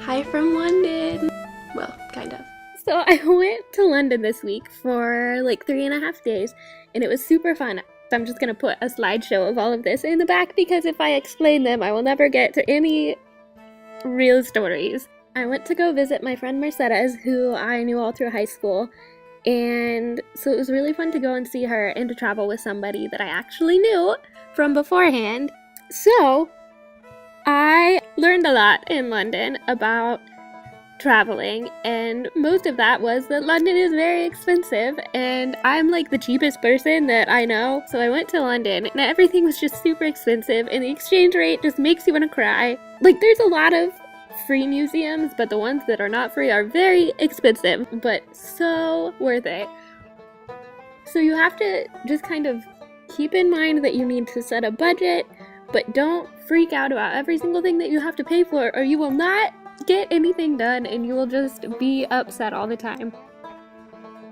Hi from London. Well, kind of. So I went to London this week for like 3.5 days, and it was super fun. So I'm just gonna put a slideshow of all of this in the back because if I explain them, I will never get to any real stories. I went to go visit my friend Mercedes, who I knew all through high school, and so it was really fun to go and see her and to travel with somebody that I actually knew from beforehand. So I learned a lot in London about traveling, and most of that was that London is very expensive, and I'm like the cheapest person that I know. So I went to London, and everything was just super expensive, and the exchange rate just makes you want to cry. Like, there's a lot of free museums, but the ones that are not free are very expensive, but so worth it. So you have to just kind of keep in mind that you need to set a budget, but don't freak out about every single thing that you have to pay for, or you will not get anything done and you will just be upset all the time.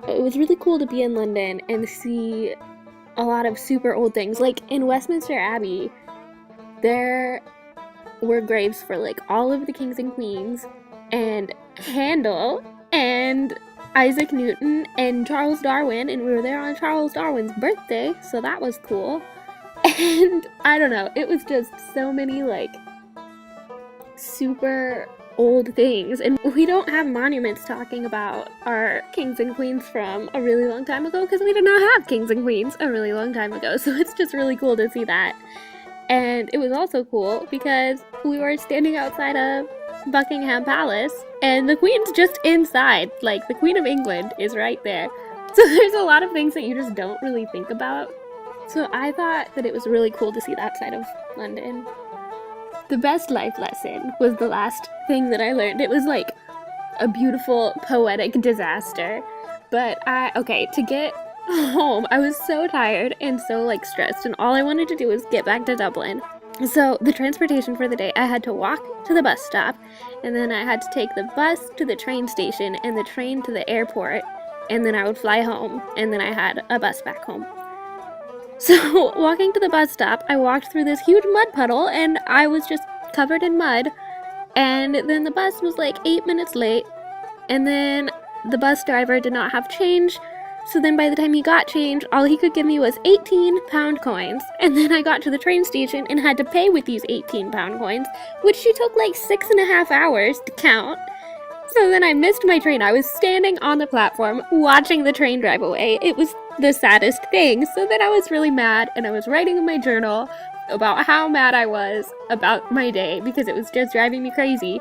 It was really cool to be in London and see a lot of super old things. Like in Westminster Abbey, there were graves for like all of the kings and queens, and Handel, and Isaac Newton, and Charles Darwin, and we were there on Charles Darwin's birthday, so that was cool. And I don't know, it was just so many like super old things, and we don't have monuments talking about our kings and queens from a really long time ago because we did not have kings and queens a really long time ago, so it's just really cool to see that. And it was also cool because we were standing outside of Buckingham Palace and the Queen's just inside, like the Queen of England is right there. So there's a lot of things that you just don't really think about. So I thought that it was really cool to see that side of London. The best life lesson was the last thing that I learned. It was like a beautiful poetic disaster. But to get home, I was so tired and so like stressed, and all I wanted to do was get back to Dublin. So the transportation for the day, I had to walk to the bus stop, and then I had to take the bus to the train station and the train to the airport, and then I would fly home, and then I had a bus back home. So walking to the bus stop, I walked through this huge mud puddle and I was just covered in mud, and then the bus was like 8 minutes late, and then the bus driver did not have change, so then by the time he got change, all he could give me was 18-pound coins, and then I got to the train station and had to pay with these 18-pound coins, which she took like 6.5 hours to count. So then I missed my train. I was standing on the platform watching the train drive away. It was the saddest thing. So then I was really mad, and I was writing in my journal about how mad I was about my day because it was just driving me crazy.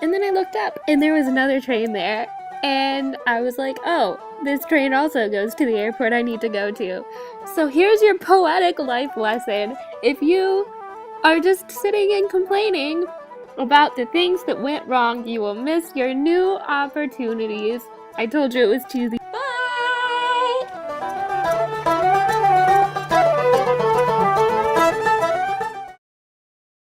And then I looked up and there was another train there, and I was like, oh, this train also goes to the airport I need to go to. So here's your poetic life lesson. If you are just sitting and complaining about the things that went wrong, you will miss your new opportunities. I told you it was cheesy.